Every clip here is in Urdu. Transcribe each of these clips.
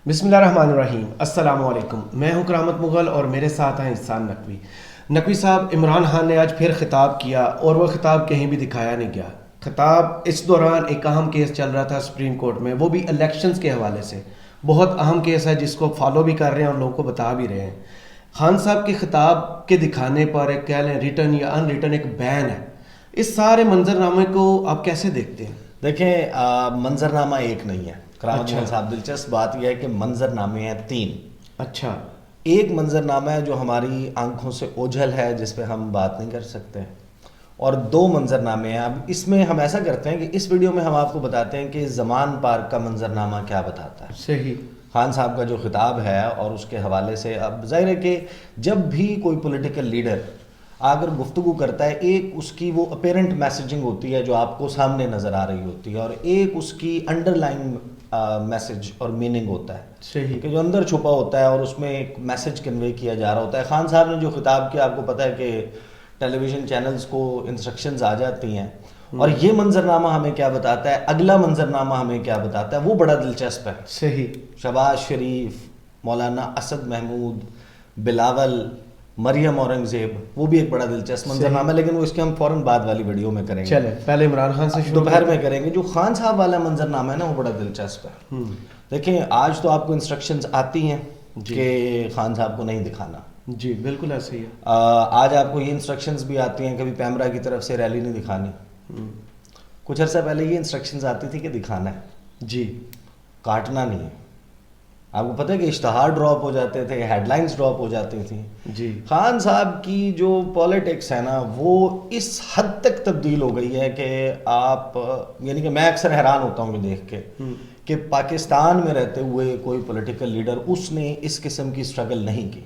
بسم اللہ الرحمن الرحیم. السلام علیکم. میں ہوں کرامت مغل اور میرے ساتھ ہیں احسان نقوی. نقوی صاحب، عمران خان نے آج پھر خطاب کیا اور وہ خطاب کہیں بھی دکھایا نہیں گیا. خطاب اس دوران ایک اہم کیس چل رہا تھا سپریم کورٹ میں، وہ بھی الیکشنز کے حوالے سے. بہت اہم کیس ہے جس کو فالو بھی کر رہے ہیں اور لوگوں کو بتا بھی رہے ہیں. خان صاحب کے خطاب کے دکھانے پر ایک کہہ لیں ریٹن یا ان ریٹن ایک بین ہے. اس سارے منظرنامے کو آپ کیسے دیکھتے ہیں؟ دیکھیں، منظرنامہ ایک نہیں ہے کرامت مغل صاحب. دلچسپ بات یہ ہے کہ منظرنامے ہیں 3. اچھا. ایک منظرنامہ ہے جو ہماری آنکھوں سے اوجھل ہے، جس پہ ہم بات نہیں کر سکتے، اور 2 منظرنامے ہیں. اب اس میں ہم ایسا کرتے ہیں کہ اس ویڈیو میں ہم آپ کو بتاتے ہیں کہ زمان پارک کا منظرنامہ کیا بتاتا ہے. صحیح. خان صاحب کا جو خطاب ہے اور اس کے حوالے سے، اب ظاہر ہے کہ جب بھی کوئی پولیٹیکل لیڈر اگر گفتگو کرتا ہے، ایک اس کی وہ اپیرنٹ میسیجنگ ہوتی ہے جو آپ کو سامنے نظر آ رہی ہوتی ہے، اور ایک اس کی انڈر لائن میسج اور میننگ ہوتا ہے. صحیح. کہ جو اندر چھپا ہوتا ہے اور اس میں ایک میسج کنوے کیا جا رہا ہوتا ہے. خان صاحب نے جو خطاب کیا، آپ کو پتہ ہے کہ ٹیلی ویژن چینلز کو انسٹرکشنز آ جاتی ہیں، اور یہ منظرنامہ ہمیں کیا بتاتا ہے، اگلا منظرنامہ ہمیں کیا بتاتا ہے، وہ بڑا دلچسپ ہے. صحیح. شہباز شریف، مولانا اسد محمود، بلاول، مریم اورنگزیب، وہ بھی ایک بڑا دلچسپ منظرنامہ ہے، لیکن وہ اس کے ہم فوراً بعد والی ویڈیو میں کریں گے. چلیں پہلے عمران خان سے شروع دوپہر میں کریں گے. جو خان صاحب والا منظرنامہ ہے نا، وہ بڑا دلچسپ ہے. دیکھیں، آج تو آپ کو انسٹرکشنز آتی ہیں کہ خان صاحب کو نہیں دکھانا. جی بالکل ایسے ہی ہے. آج آپ کو یہ انسٹرکشنز بھی آتی ہیں، کبھی پیمرا کی طرف سے ریلی نہیں دکھانی. کچھ عرصہ پہلے یہ انسٹرکشنز آتی تھی کہ دکھانا ہے، جی کاٹنا نہیں ہے. آپ کو پتہ ہے کہ اشتہار ڈراپ ہو جاتے تھے، ہیڈ لائنز ڈراپ ہو جاتی تھیں. جی. خان صاحب کی جو پالیٹکس ہے نا، وہ اس حد تک تبدیل ہو گئی ہے کہ آپ، یعنی کہ میں اکثر حیران ہوتا ہوں یہ دیکھ کے کہ پاکستان میں رہتے ہوئے کوئی پولیٹیکل لیڈر اس نے اس قسم کی سٹرگل نہیں کی.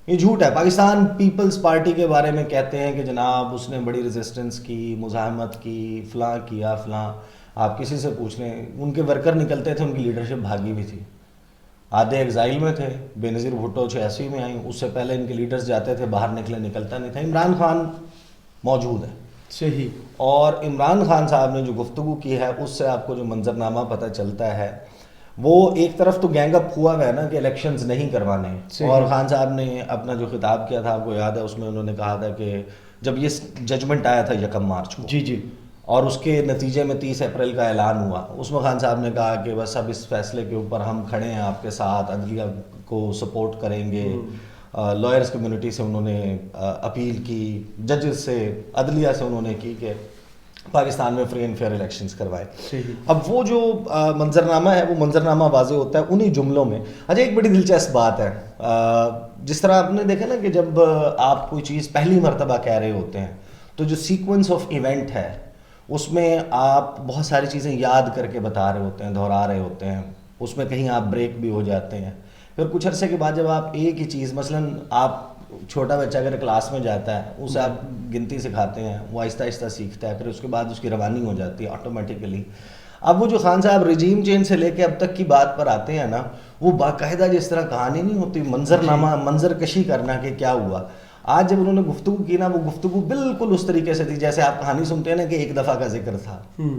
یہ جھوٹ ہے. پاکستان پیپلز پارٹی کے بارے میں کہتے ہیں کہ جناب اس نے بڑی ریزسٹنس کی، مزاحمت کی، فلاں کیا فلاں. آپ کسی سے پوچھ لیں، ان کے ورکر نکلتے تھے، ان کی لیڈرشپ بھاگی بھی تھی. آدھے ایگزائل میں تھے، بے نظیر بھٹو 86 میں آئیں، اس سے پہلے ان کے لیڈرز جاتے تھے، باہر نکلتا نہیں تھا. عمران خان موجود ہے. صحیح. اور عمران خان صاحب نے جو گفتگو کی ہے، اس سے آپ کو جو منظرنامہ پتہ چلتا ہے، وہ ایک طرف تو گینگ اپ ہوا ہے نا کہ الیکشنز نہیں کروانے. اور خان صاحب نے اپنا جو خطاب کیا تھا، آپ کو یاد ہے، اس میں انہوں نے کہا تھا کہ جب یہ ججمنٹ آیا تھا 1 مارچ کو، جی جی، اور اس کے نتیجے میں 30 اپریل کا اعلان ہوا، اس میں خان صاحب نے کہا کہ بس اب اس فیصلے کے اوپر ہم کھڑے ہیں آپ کے ساتھ، عدلیہ کو سپورٹ کریں گے. لائرز کمیونٹی سے انہوں نے اپیل کی، ججز سے، عدلیہ سے انہوں نے کی کہ پاکستان میں فری اینڈ فیئر الیکشنز کروائے. اب وہ جو منظرنامہ ہے، وہ منظرنامہ واضح ہوتا ہے انہی جملوں میں. اچھا، ایک بڑی دلچسپ بات ہے، جس طرح آپ نے دیکھا نا کہ جب آپ کوئی چیز پہلی مرتبہ کہہ رہے ہوتے ہیں تو جو سیکوینس آف ایونٹ ہے، اس میں آپ بہت ساری چیزیں یاد کر کے بتا رہے ہوتے ہیں، دہرا رہے ہوتے ہیں. اس میں کہیں آپ بریک بھی ہو جاتے ہیں. پھر کچھ عرصے کے بعد جب آپ ایک ہی چیز، مثلاً آپ، چھوٹا بچہ اگر کلاس میں جاتا ہے، اسے آپ گنتی سکھاتے ہیں، وہ آہستہ آہستہ سیکھتا ہے، پھر اس کے بعد اس کی روانی ہو جاتی ہے آٹومیٹیکلی. اب وہ جو خان صاحب رجیم چینج سے لے کے اب تک کی بات پر آتے ہیں نا، وہ باقاعدہ جس طرح کہانی نہیں ہوتی، منظرنامہ، منظر کشی کرنا کہ کیا ہوا. آج جب انہوں نے گفتگو کی نا، وہ گفتگو بالکل اس طریقے سے تھی جیسے آپ کہانی سنتے ہیں نا کہ ایک دفعہ کا ذکر تھا،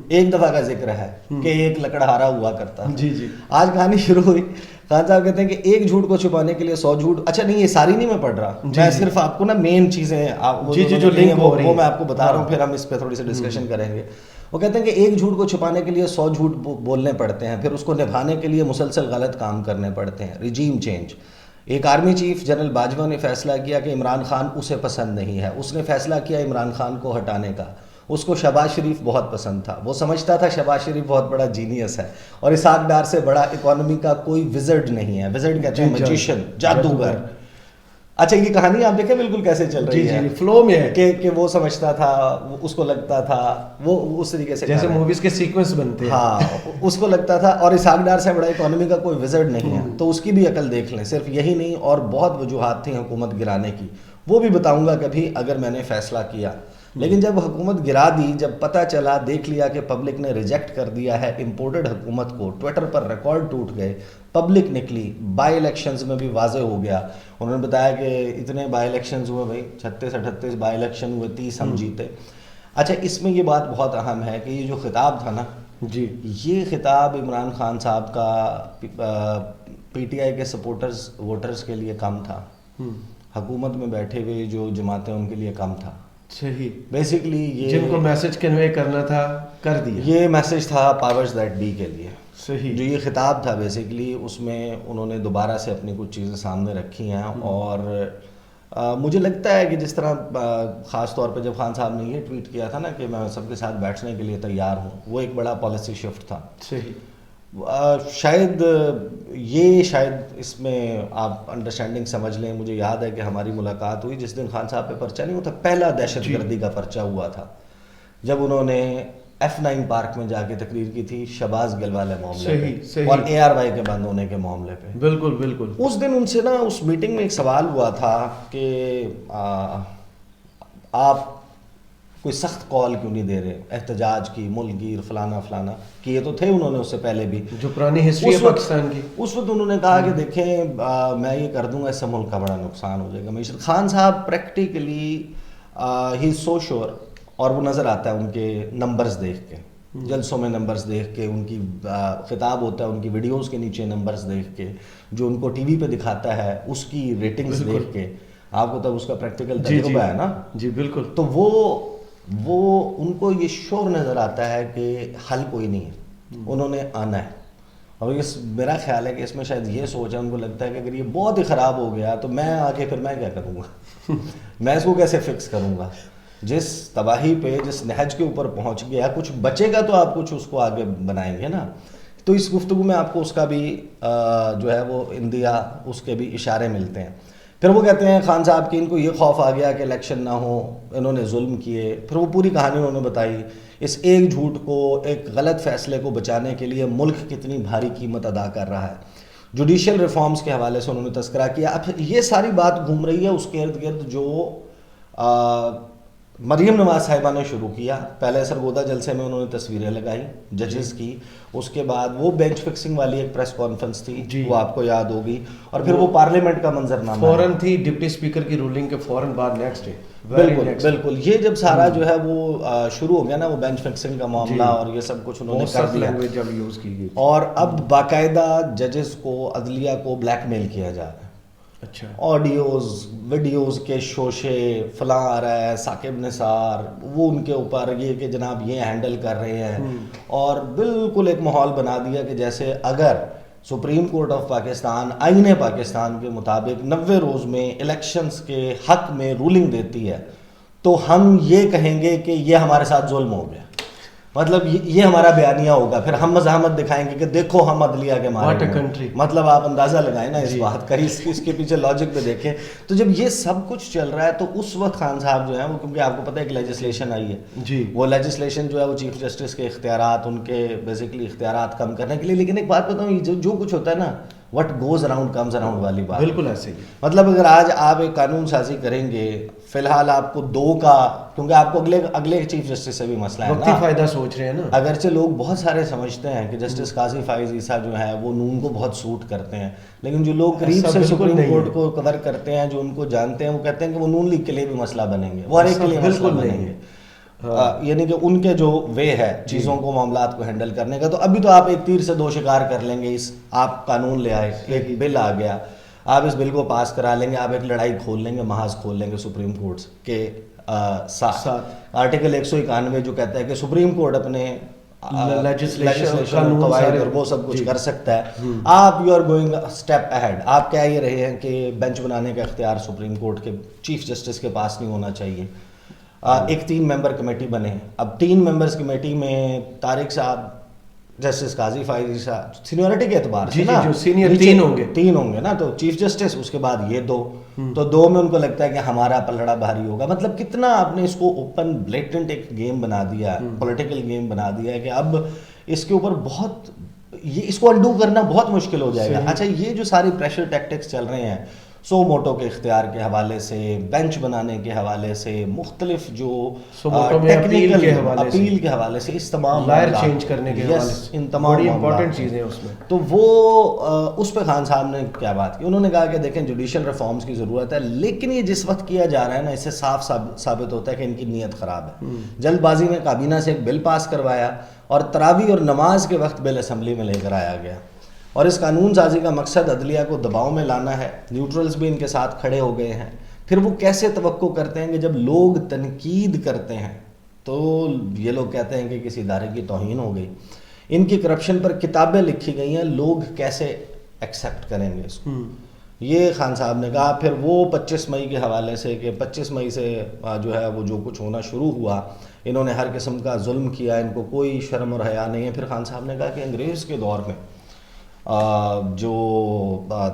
ایک دفعہ کا ذکر ہے کہ ایک لکڑہارا ہوا کرتا تھا. جی جی. آج کہانی شروع ہوئی، خان صاحب کہتے ہیں کہ ایک جھوٹ کو چھپانے کے لیے 100 جھوٹ. اچھا نہیں، یہ ساری نہیں میں پڑھ رہا، میں صرف آپ کو نا مین چیزیں جو لنک ہو رہی ہیں وہ میں آپ کو بتا رہا ہوں، پھر ہم اس پہ تھوڑی سی ڈسکشن کریں گے. وہ کہتے ہیں کہ ایک جھوٹ کو چھپانے کے لیے 100 جھوٹ بولنے پڑتے ہیں، پھر اس کو نبھانے کے لیے مسلسل غلط کام کرنے پڑتے ہیں. Regime change. ایک آرمی چیف جنرل باجوہ نے فیصلہ کیا کہ عمران خان اسے پسند نہیں ہے. اس نے فیصلہ کیا عمران خان کو ہٹانے کا. اس کو شہباز شریف بہت پسند تھا، وہ سمجھتا تھا شہباز شریف بہت بڑا جینیس ہے، اور اسحاق ڈار سے بڑا اکانومی کا کوئی وزرڈ نہیں ہے. وزرڈ کہتے ہیں میجیشین، جادوگر. اچھا، یہ کہانی آپ دیکھیں بالکل کیسے چل رہی ہے، فلو میں ہے کہ وہ سمجھتا تھا، اس کو لگتا تھا، وہ اس طریقے سے جیسے موویز کے سیکوینس بنتے ہیں. ہاں، اس کو لگتا تھا، اور اسحاق ڈار سے بڑا اکانومی کا کوئی وزرڈ نہیں ہے. تو اس کی بھی عقل دیکھ لیں. صرف یہی نہیں، اور بہت وجوہات تھیں حکومت گرانے کی، وہ بھی بتاؤں گا کبھی اگر میں نے فیصلہ کیا. لیکن جب حکومت گرا دی، جب پتہ چلا، دیکھ لیا کہ پبلک نے ریجیکٹ کر دیا ہے امپورٹڈ حکومت کو، ٹویٹر پر ریکارڈ ٹوٹ گئے، پبلک نکلی، بائی الیکشنز میں بھی واضح ہو گیا. انہوں نے بتایا کہ اتنے بائی الیکشنز ہوئے، بھائی 36-38 بائی الیکشن ہوئے، 30 ہم جیتے. اچھا، اس میں یہ بات بہت اہم ہے کہ یہ جو خطاب تھا نا، جی یہ خطاب عمران خان صاحب کا پی ٹی آئی کے سپورٹرز ووٹرز کے لیے کم تھا, حکومت میں بیٹھے ہوئے جو جماعتیں ان کے لیے کم تھا. صحیح, بیسکلی یہ جن کو میسج کنوے کرنا تھا کر دیا. یہ میسج تھا پاورز دیٹ بی کے لیے. صحیح, جو یہ خطاب تھا بیسکلی اس میں انہوں نے دوبارہ سے اپنی کچھ چیزیں سامنے رکھی ہیں, اور مجھے لگتا ہے کہ جس طرح خاص طور پہ جب خان صاحب نے یہ ٹویٹ کیا تھا نا کہ میں سب کے ساتھ بیٹھنے کے لیے تیار ہوں, وہ ایک بڑا پالیسی شفٹ تھا. صحیح, شاید اس میں آپ انڈرسٹینڈنگ سمجھ لیں. مجھے یاد ہے کہ ہماری ملاقات ہوئی جس دن خان صاحب پہ پرچہ نہیں ہوتا, پہلا دہشت گردی کا پرچہ ہوا تھا جب انہوں نے F9 پارک میں جا کے تقریر کی تھی شہباز گل والے معاملے پہ اور ARY کے بند ہونے کے معاملے پہ. بالکل بالکل. اس دن ان سے نا اس میٹنگ میں ایک سوال ہوا تھا کہ آپ کوئی سخت کال کیوں نہیں دے رہے احتجاج کی, ملک گیر, فلانا فلانا, کیے تو تھے انہوں نے اس سے پہلے بھی, جو پرانی ہسٹری ہے پاکستان کی. اس وقت انہوں نے کہا کہ دیکھیں میں یہ کر دوں گا, اس سے ملک کا بڑا نقصان ہو جائے گا. معیشت خان صاحب پریکٹیکلی ہی از سو شیور, اور وہ نظر آتا ہے ان کے نمبرز دیکھ کے, جلسوں میں نمبرز دیکھ کے, ان کی خطاب ہوتا ہے ان کی ویڈیوز کے نیچے نمبرز دیکھ کے, جو ان کو ٹی وی پہ دکھاتا ہے اس کی ریٹنگز دیکھ کے. آپ کو تب اس کا پریکٹیکل تجربہ ہے نا. جی بالکل. تو وہ ان کو یہ شور نظر آتا ہے کہ حل کوئی نہیں ہے, انہوں نے آنا ہے. اور میرا خیال ہے کہ اس میں شاید یہ سوچ ہے, ان کو لگتا ہے کہ اگر یہ بہت ہی خراب ہو گیا تو میں آگے پھر میں کیا کروں گا, میں اس کو کیسے فکس کروں گا. جس تباہی پہ, جس نہج کے اوپر پہنچ گیا, کچھ بچے گا تو آپ کچھ اس کو آگے بنائیں گے نا. تو اس گفتگو میں آپ کو اس کا بھی جو ہے وہ اندیا اس کے بھی اشارے ملتے ہیں. پھر وہ کہتے ہیں خان صاحب کہ ان کو یہ خوف آ گیا کہ الیکشن نہ ہو, انہوں نے ظلم کیے. پھر وہ پوری کہانی انہوں نے بتائی, اس ایک جھوٹ کو, ایک غلط فیصلے کو بچانے کے لیے ملک کتنی بھاری قیمت ادا کر رہا ہے. جوڈیشل ریفارمز کے حوالے سے انہوں نے تذکرہ کیا. اب یہ ساری بات گھوم رہی ہے اس کے ارد گرد جو مریم نواز صاحبہ نے شروع کیا. پہلے سرگودا جلسے میں انہوں نے تصویریں لگائی ججز کی, اس کے بعد وہ بینچ فکسنگ والی ایک پریس کانفرنس تھی, وہ آپ کو یاد ہوگی, اور پھر وہ پارلیمنٹ کا منظرنامہ فوراً تھی ڈپٹی اسپیکر کی رولنگ کے فوراً بعد نیکسٹ ڈے. بالکل. یہ جب سارا جو ہے وہ شروع ہو گیا نا, وہ بینچ فکسنگ کا معاملہ اور یہ سب کچھ انہوں نے کر دیا, جب یوز کی گئی, اور اب باقاعدہ ججز کو, عدلیہ کو بلیک میل کیا جا رہا ہے. اچھا, آڈیوز ویڈیوز کے شوشے, فلاں آ رہا ہے, ثاقب نثار, وہ ان کے اوپر یہ کہ جناب یہ ہینڈل کر رہے ہیں, اور بالکل ایک ماحول بنا دیا کہ جیسے اگر سپریم کورٹ آف پاکستان آئین پاکستان کے مطابق 90 روز میں الیکشنز کے حق میں رولنگ دیتی ہے تو ہم یہ کہیں گے کہ یہ ہمارے ساتھ ظلم ہو گیا. مطلب یہ ہمارا بیانیہ ہوگا, پھر ہم مزاحمت دکھائیں گے کہ دیکھو ہم عدلیہ کے مارے ہیں. مطلب آپ اندازہ لگائیں نا اس بات کا, اس کے پیچھے لاجک پہ دیکھیں. تو جب یہ سب کچھ چل رہا ہے تو اس وقت خان صاحب جو ہیں وہ, کیونکہ آپ کو پتہ ہے کہ لیجسلیشن آئی ہے, وہ لیجسلیشن جو ہے وہ چیف جسٹس کے اختیارات, ان کے بیسکلی اختیارات کم کرنے کے لیے. لیکن ایک بات بتاؤں, جو کچھ ہوتا ہے نا, what goes around comes around والی بات, بالکل ایسے ہی. مطلب اگر آج آپ ایک قانون سازی کریں گے, فی الحال آپ کو 2 کا, کیونکہ آپ کو اگلے چیف جسٹس سے بھی مسئلہ ہے, وقتی فائدہ سوچ رہے ہیں نا. اگرچہ لوگ بہت سارے سمجھتے ہیں کہ جسٹس قاضی فائز عیسیٰ جو ہے وہ نون کو بہت سوٹ کرتے ہیں, لیکن جو لوگ قریب سے سپریم کورٹ کو کور کرتے ہیں, جو ان کو جانتے ہیں, وہ کہتے ہیں کہ وہ نون لیگ کے لیے بھی مسئلہ بنیں گے, وہ ہر ایک کے لیے مسئلہ بنیں گے. یعنی کہ ان کے جو وے ہے چیزوں کو, معاملات کو ہینڈل کرنے کا. تو ابھی تو آپ ایک تیر سے 2 شکار کر لیں گے. آپ قانون لے آئے, ایک بل آ گیا, آپ اس بل کو پاس کرا لیں گے, آپ ایک لڑائی کھول لیں گے, محاذ کھول لیں گے سپریم کورٹ کے ساتھ. آرٹیکل 191 جو کہتا ہے کہ سپریم کورٹ اپنے لیجسلیشن قواعد اور وہ سب کچھ کر سکتا ہے. آپ you are going step ahead. آپ کہہ یہ رہے ہیں کہ بینچ بنانے کا اختیار سپریم کورٹ کے چیف جسٹس کے پاس نہیں ہونا چاہیے. ایک 3 ممبر کمیٹی بنے. اب 3 ممبرز کمیٹی میں طارق صاحب, جسٹس قاضی فائز عیسیٰ, سینیورٹی کے اعتبار سے نا جو سینئر 3 ہوں گے نا, تو چیف جسٹس, اس کے بعد یہ 2, تو 2 میں ان کو لگتا ہے کہ ہمارا پلڑا بھاری ہوگا. مطلب کتنا آپ نے اس کو اوپن بلیٹنٹ ایک گیم بنا دیا, پولیٹیکل گیم بنا دیا ہے کہ اب اس کے اوپر بہت, یہ اس کو انڈو کرنا بہت مشکل ہو جائے گا. اچھا, یہ جو ساری پریشر ٹیکٹکس چل رہے ہیں, سو موٹو کے اختیار کے حوالے سے, بینچ بنانے کے حوالے سے, مختلف جو ٹیکنیکل اپیل کے حوالے سے, اس تمام لائر چینج کرنے کے حوالے سے, ان تمام بڑی امپورٹنٹ چیزیں اس میں. تو وہ اس پہ خان صاحب نے کیا بات کی, انہوں نے کہا کہ دیکھیں جوڈیشل ریفارمز کی ضرورت ہے, لیکن یہ جس وقت کیا جا رہا ہے نا, اس سے صاف ثابت ہوتا ہے کہ ان کی نیت خراب ہے. جلد بازی میں کابینہ سے ایک بل پاس کروایا اور تراویح اور نماز کے وقت بل اسمبلی میں لے کر آیا گیا. اور اس قانون سازی کا مقصد عدلیہ کو دباؤ میں لانا ہے. نیوٹرلز بھی ان کے ساتھ کھڑے ہو گئے ہیں. پھر وہ کیسے توقع کرتے ہیں کہ جب لوگ تنقید کرتے ہیں تو یہ لوگ کہتے ہیں کہ کسی ادارے کی توہین ہو گئی. ان کی کرپشن پر کتابیں لکھی گئی ہیں, لوگ کیسے ایکسیپٹ کریں گے اس کو. یہ خان صاحب نے کہا. پھر وہ 25 مئی کے حوالے سے کہ 25 مئی سے جو ہے وہ جو کچھ ہونا شروع ہوا, انہوں نے ہر قسم کا ظلم کیا, ان کو کوئی شرم اور حیا نہیں ہے. پھر خان صاحب نے کہا کہ انگریز کے دور میں جو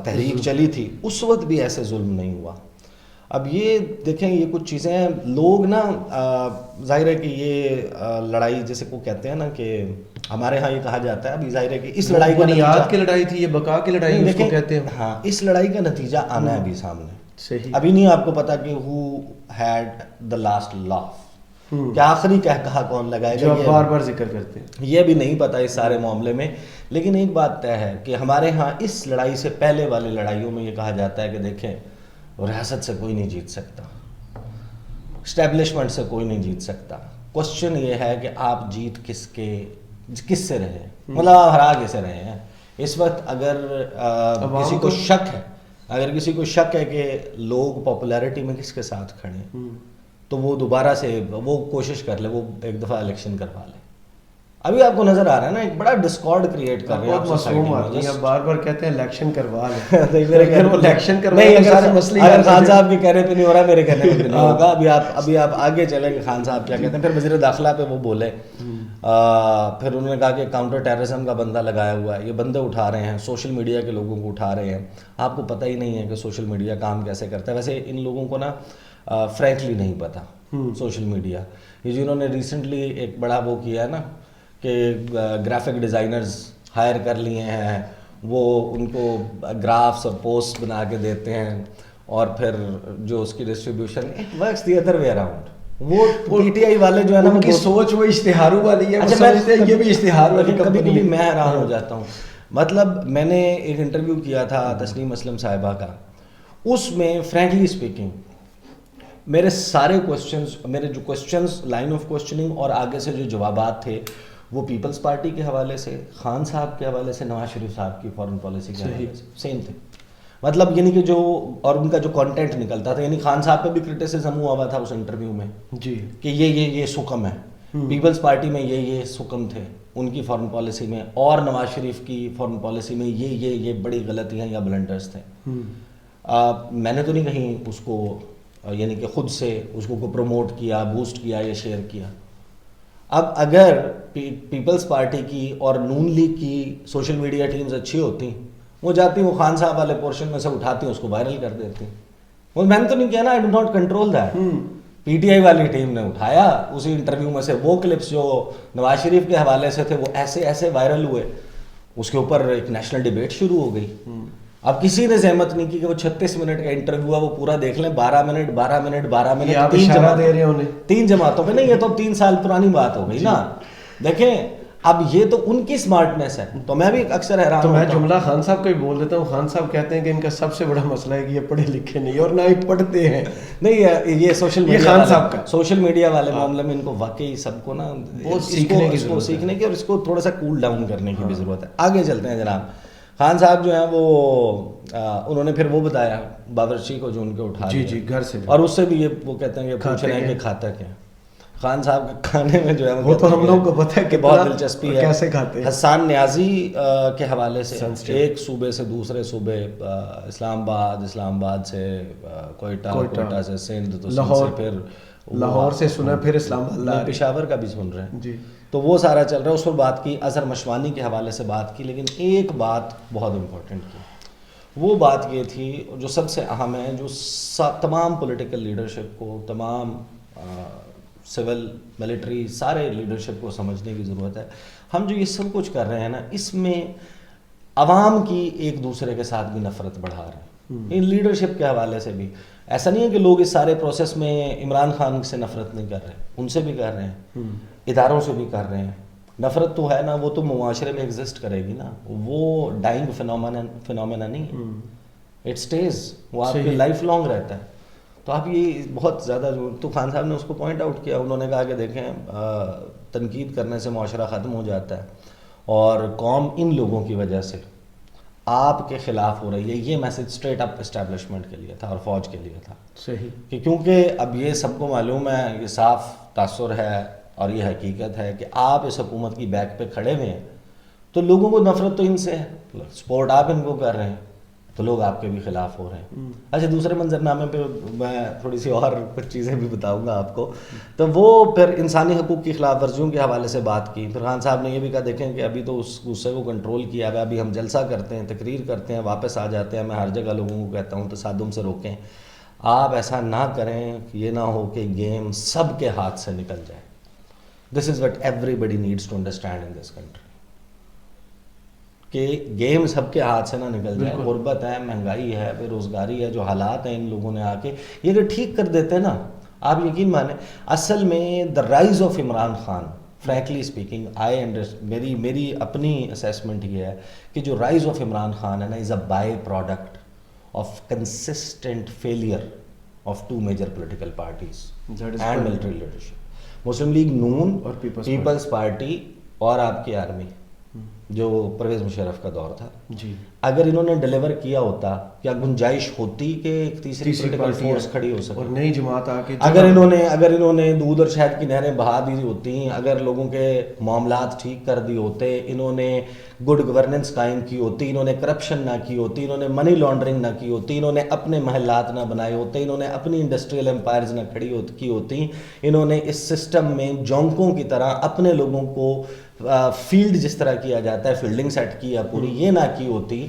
تحریک چلی تھی اس وقت بھی ایسے ظلم نہیں ہوا. اب یہ دیکھیں یہ کچھ چیزیں ہیں. لوگ نا ظاہر ہے کہ یہ لڑائی جیسے کو کہتے ہیں نا کہ ہمارے ہاں یہ کہا جاتا ہے, ابھی ظاہر ہے کہ اس لڑائی کا بنیاد کی لڑائی تھی, یہ بقا کی لڑائی اس کو کہتے ہیں. ہاں, اس لڑائی کا نتیجہ آنا ہے ابھی سامنے. صحیح. ابھی نہیں آپ کو پتا کہ who had the last laugh, کہ آخری کہا کون لگائے گا, جو آپ بار بار ذکر کرتے ہیں, یہ بھی نہیں پتا اس سارے معاملے میں. لیکن ایک بات طے ہے کہ ہمارے ہاں اس لڑائی سے پہلے والی لڑائیوں میں یہ کہا جاتا ہے کہ دیکھیں ریاست سے کوئی نہیں جیت سکتا, اسٹیبلشمنٹ سے کوئی نہیں جیت سکتا. کوشچن یہ ہے کہ آپ جیت کس سے رہے, مطلب آپ ہرا کیسے رہے ہیں. اس وقت اگر کسی کو شک ہے کہ لوگ پاپولیرٹی میں کس کے ساتھ کھڑے ہیں تو وہ دوبارہ سے وہ کوشش کر لے, وہ ایک دفعہ الیکشن کروا لے. ابھی آپ کو نظر آ رہا ہے نا ایک بڑا ڈسکارڈ کریٹ کر رہے ہیں. بہت معصوم آدمی ہیں, بار بار کہتے ہیں الیکشن کروا لیں. الیکشن کروا اگر خان صاحب کے کہنے پہ نہیں ہو رہا, میرے کہنے پہ نہیں ہوگا. ابھی آپ آگے چلیں کہ خان صاحب کیا کہتے ہیں. پھر وزیر داخلہ پہ وہ بولے, پھر انہوں نے کہا کہ کاؤنٹر ٹیررزم کا بندہ لگایا ہوا ہے, یہ بندے اٹھا رہے ہیں, سوشل میڈیا کے لوگوں کو اٹھا رہے ہیں. آپ کو پتہ ہی نہیں ہے کہ سوشل میڈیا کام کیسے کرتا ہے. ویسے ان لوگوں کو نا فرینکلی نہیں پتا سوشل میڈیا. یہ جنہوں نے ریسنٹلی ایک بڑا وہ کیا ہے نا کہ گرافک ڈیزائنرز ہائر کر لیے ہیں, وہ ان کو گرافس اور پوسٹ بنا کے دیتے ہیں, اور پھر جو اس کی distribution it works the other way around. وہ پی ٹی آئی والے جو ہے نا ان کی سوچ وہ اشتہاروں والی ہے. اچھا, یہ بھی اشتہار والی کبھی کبھی میں حیران ہو جاتا ہوں. مطلب میں نے ایک انٹرویو کیا تھا تسنیم اسلم صاحبہ کا, اس میں فرینکلی اسپیکنگ میرے سارے کوسچنز, میرے جو کوسچنز لائن آف کوسچننگ اور آگے سے جو جوابات تھے وہ پیپلز پارٹی کے حوالے سے, خان صاحب کے حوالے سے, نواز شریف صاحب کی فارن پالیسی کے حوالے سے سیم تھے. مطلب یعنی کہ جو اور ان کا جو کانٹینٹ نکلتا تھا, یعنی خان صاحب پہ بھی کرٹیسزم ہوا تھا اس انٹرویو میں جی کہ یہ سکم ہے, پیپلز پارٹی میں یہ سکم تھے ان کی فارن پالیسی میں, اور نواز شریف کی فارن پالیسی میں یہ بڑی غلطیاں یا بلنڈرز تھے. میں نے تو نہیں کہیں اس کو یعنی کہ خود سے اس کو پروموٹ کیا, بوسٹ کیا یا شیئر کیا. اب اگر پیپلز پارٹی کی اور نون لیگ کی سوشل میڈیا ٹیمز اچھی ہوتی, وہ جاتی وہ خان صاحب والے پورشن میں سے اٹھاتی ہیں, اس کو وائرل کر دیتی. وہ میں نے تو نہیں کیا نا, I do not control that. P T I والی ٹیم نے اٹھایا اسی انٹرویو میں سے وہ کلپس جو نواز شریف کے حوالے سے تھے, وہ ایسے وائرل ہوئے, اس کے اوپر ایک نیشنل ڈیبیٹ شروع ہو گئی. اب کسی نے زحمت نہیں کی کہ وہ 36 منٹ کا انٹرویو ہے وہ پورا دیکھ لیں. 12 منٹ تین جماعتوں پہ. نہیں, یہ تو 3 سال پرانی بات ہو گئی نا. دیکھیں اب یہ تو ان کی اسمارٹنیس ہے. تو میں بھی اکثر حیران تو میں جملہ خان صاحب کو ہی بول دیتا ہوں. خان صاحب کہتے ہیں کہ ان کا سب سے بڑا مسئلہ ہے کہ یہ پڑھے لکھے نہیں اور نہ ہی پڑھتے ہیں. نہیں, یہ سوشل میڈیا خان صاحب کا سوشل میڈیا والے معاملے میں ان کو واقعی سب کو نا سیکھنے کی اور اس کو تھوڑا سا کول ڈاؤن کرنے کی بھی ضرورت ہے. آگے چلتے ہیں جناب. خان صاحب جو ہیں وہ انہوں نے پھر وہ بتایا باورچی کو جو ان کے اٹھا جی گھر سے, اور اس سے بھی یہ وہ کہتے ہیں کہ پوچھ رہے ہیں کہ کھاتا کیا. خان صاحب کے کھانے میں جو ہے وہ تو ہم لوگوں کو پتہ ہے کہ بہت دلچسپی ہے کیسے کھاتے ہیں. حسان نیازی کے حوالے سے ایک صوبے سے دوسرے صوبے, اسلام آباد سے کوئٹہ سے سندھ, تو لاہور, پھر لاہور سے سنا, پھر اسلام آباد, پشاور کا بھی سن رہے ہیں جی. تو وہ سارا چل رہا ہے. اس پر بات کی, اظہر مشوانی کے حوالے سے بات کی, لیکن ایک بات بہت امپورٹنٹ کی. وہ بات یہ تھی جو سب سے اہم ہے, جو تمام پولیٹیکل لیڈرشپ کو, تمام سول ملٹری سارے لیڈرشپ کو سمجھنے کی ضرورت ہے. ہم جو یہ سب کچھ کر رہے ہیں نا, اس میں عوام کی ایک دوسرے کے ساتھ بھی نفرت بڑھا رہے ہیں. ان لیڈرشپ کے حوالے سے بھی ایسا نہیں ہے کہ لوگ اس سارے پروسیس میں عمران خان سے نفرت نہیں کر رہے, ان سے بھی کر رہے ہیں, اداروں سے بھی کر رہے ہیں. نفرت تو ہے نا, وہ تو معاشرے میں ایگزسٹ کرے گی نا, وہ ڈائنگ فینومینا نہیں ہے, اٹ سٹیز, وہ آپ کے لائف لانگ رہتا ہے. تو آپ یہ بہت زیادہ تو خان صاحب نے اس کو پوائنٹ آؤٹ کیا. انہوں نے کہا کہ دیکھیں تنقید کرنے سے معاشرہ ختم ہو جاتا ہے اور قوم ان لوگوں کی وجہ سے آپ کے خلاف ہو رہی ہے. یہ میسج اسٹریٹ اپ اسٹیبلشمنٹ کے لیے تھا اور فوج کے لیے تھا. صحیح. کہ کیونکہ اب یہ سب کو معلوم ہے, یہ صاف تاثر ہے اور یہ حقیقت ہے کہ آپ اس حکومت کی بیک پہ کھڑے ہوئے ہیں تو لوگوں کو نفرت تو ان سے ہے, سپورٹ آپ ان کو کر رہے ہیں تو لوگ آپ کے بھی خلاف ہو رہے ہیں. اچھا دوسرے منظرنامے پہ میں تھوڑی سی اور کچھ چیزیں بھی بتاؤں گا آپ کو. تو وہ پھر انسانی حقوق کی خلاف ورزیوں کے حوالے سے بات کی. پھر خان صاحب نے یہ بھی کہا دیکھیں کہ ابھی تو اس غصے کو کنٹرول کیا ہے, ابھی ہم جلسہ کرتے ہیں, تقریر کرتے ہیں, واپس آ جاتے ہیں. میں ہر جگہ لوگوں کو کہتا ہوں تصادم سے روکیں, آپ ایسا نہ کریں کہ یہ نہ ہو کہ گیم سب کے ہاتھ سے نکل جائے. This is what everybody needs to understand in this country, کہ گیم سب کے ہاتھ سے نہ نکل جائے. غربت ہے, مہنگائی ہے, بے روزگاری ہے, جو حالات ہیں ان لوگوں نے آ کے یہ اگر ٹھیک کر دیتے ہیں نا, آپ یقین مانیں اصل میں the rise of Imran Khan frankly speaking میری اپنی اسیسمنٹ یہ ہے کہ جو رائز آف عمران خان ہے نا is a by product of consistent failure of two major political parties and military leadership. Muslim League Noon اور پیپلز پارٹی اور آپ کی آرمی جو پرویز مشرف کا دور تھا, جی اگر انہوں نے ڈیلیور کیا ہوتا کیا گنجائش ہوتی کہ ایک تیسری پولیٹیکل فورس کھڑی ہو سکے, اور نئی جماعت آ کے اگر انہوں نے دودھ اور شہد کی نہریں بہا دی ہوتی, اگر لوگوں کے معاملات ٹھیک کر دی ہوتے, انہوں نے گڈ گورننس قائم کی ہوتی, انہوں نے کرپشن نہ کی ہوتی, انہوں نے منی لانڈرنگ نہ کی ہوتی, انہوں نے اپنے محلات نہ بنائے ہوتے, انہوں نے اپنی انڈسٹریل امپائرز نہ کھڑی کی ہوتی, انہوں نے اس سسٹم میں جونکوں کی طرح اپنے لوگوں کو فیلڈ جس طرح کیا جاتا ہے فیلڈنگ سیٹ کی یا پوری یہ نہ کی ہوتی,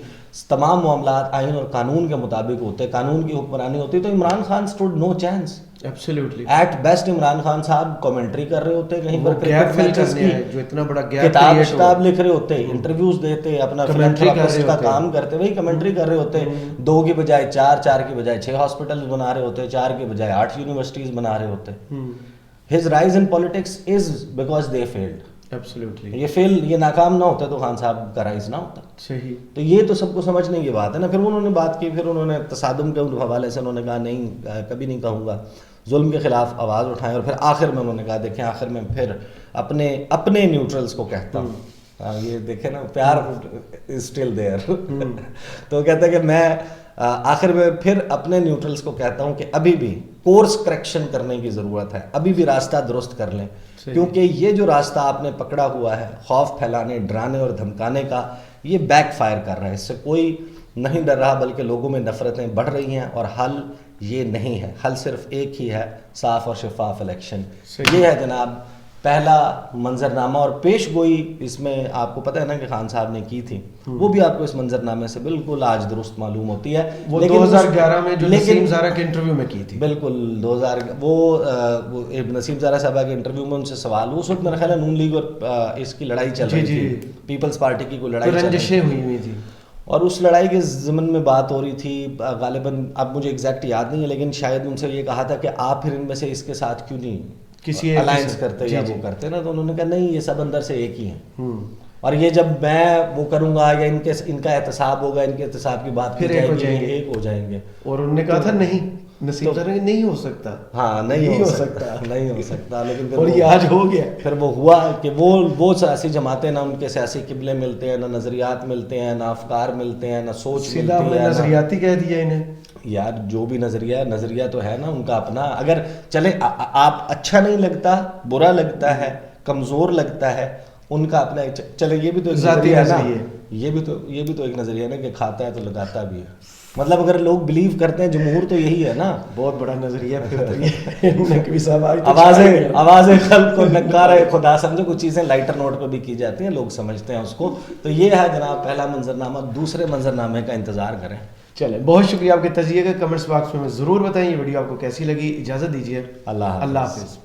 تمام معاملات آئین اور قانون کے مطابق ہوتے, قانون کی حکمرانی ہوتی, تو Imran Khan stood no chance. Absolutely at best Imran Khan sahab commentary کر رہے ہوتے, کہیں پر کرکٹ میچز کی جو اتنا بڑا گیپ کتاب لکھ رہے ہوتے, انٹرویوز دیتے, اپنا فلانتھراپسٹ کا کام کرتے, وہی کمنٹری کر رہے ہوتے. 2 کی بجائے 4, 4 کی بجائے 6 ہاسپٹل بنا رہے ہوتے, 4 کی بجائے 8 یونیورسٹیز بنا رہے ہوتے. His rise in politics is because they field. Absolutely یہ ناکام نہ ہوتا تو خان صاحب کا رائز نہ ہوتا. صحیح. تو یہ تو سب کو سمجھنے کی بات ہے نا. پھر انہوں نے بات کی, پھر انہوں نے تصادم کے حوالے سے انہوں نے کہا نہیں کبھی نہیں کہوں گا, ظلم کے خلاف آواز اٹھائیں. اور پھر آخر میں انہوں نے کہا دیکھیں آخر میں پھر اپنے نیوٹرلز کو کہتا ہوں, یہ دیکھیں نا پیار اسٹل دیئر. تو کہتا ہے کہ میں آخر میں پھر اپنے نیوٹرلز کو کہتا ہوں کہ ابھی بھی کورس کریکشن کرنے کی ضرورت ہے, ابھی بھی راستہ درست کر لیں, کیونکہ یہ جو راستہ آپ نے پکڑا ہوا ہے خوف پھیلانے, ڈرانے اور دھمکانے کا, یہ بیک فائر کر رہا ہے. اس سے کوئی نہیں ڈر رہا بلکہ لوگوں میں نفرتیں بڑھ رہی ہیں, اور حل یہ نہیں ہے, حل صرف ایک ہی ہے, صاف اور شفاف الیکشن. یہ ہے جناب پہلا منظرنامہ. اور پیش گوئی اس میں آپ کو پتہ ہے نا کہ خان صاحب نے کی تھی, وہ بھی آپ کو اس منظرنامے سے بالکل آج درست معلوم ہوتی ہے. وہ 2011 میں جو نسیم زارا کے انٹرویو میں کی تھی, بالکل 2000 وہ نسیم زارا صاحبہ کے انٹرویو میں ان سے سوال ہوا, اس وقت میرا خیال ہے نون لیگ اور اس کی لڑائی چل رہی تھی, پیپلز پارٹی کی کوئی لڑائی رنجشیں ہوئی تھی, اور اس لڑائی کے ضمن میں بات ہو رہی تھی. غالباً اب مجھے ایگزیکٹ یاد نہیں ہے, لیکن شاید ان سے یہ کہا تھا کہ آپ پھر ان میں سے اس کے ساتھ کیوں نہیں کسی الائنس کرتے یا وہ کرتے نا. تو انہوں نے کہا نہیں یہ سب اندر سے ایک ہی ہیں, اور یہ جب میں وہ کروں گا یا ان کا احتساب ہوگا, ان کے احتساب کی بات پھر ایک ہو جائیں گے. اور انہوں نے کہا تھا نہیں نسیم زارا نہیں ہو سکتا, ہاں نہیں ہو سکتا لیکن اور یہ آج ہو گیا. پھر وہ ہوا کہ وہ سیاسی جماعتیں نہ ان کے سیاسی قبلے ملتے ہیں, نہ نظریات ملتے ہیں, نہ افکار ملتے ہیں, نہ سوچ ملتی ہے. نظریاتی کہہ دیا انہیں یار, جو بھی نظریہ تو ہے نا ان کا اپنا. اگر چلے آپ اچھا نہیں لگتا, برا لگتا ہے, کمزور لگتا ہے, ان کا اپنا چلے, یہ بھی تو ذاتی ہے نا, یہ بھی تو ایک نظریہ ہے نا کہ کھاتا ہے تو لگاتا بھی ہے. مطلب اگر لوگ بلیو کرتے ہیں, جمہور تو یہی ہے نا. بہت بڑا نظریہ پھر تو یہ نقوی صاحب آواز خلق کو نکار خدا سمجھو. کچھ چیزیں لائٹر نوٹ پہ بھی کی جاتی ہیں, لوگ سمجھتے ہیں اس کو. تو یہ ہے جناب پہلا منظرنامہ. دوسرے منظرنامے کا انتظار کریں. چلیں, بہت شکریہ آپ کے تجزیے کا. کمنٹس باکس میں ضرور بتائیں یہ ویڈیو آپ کو کیسی لگی. اجازت دیجیے, اللہ حافظ.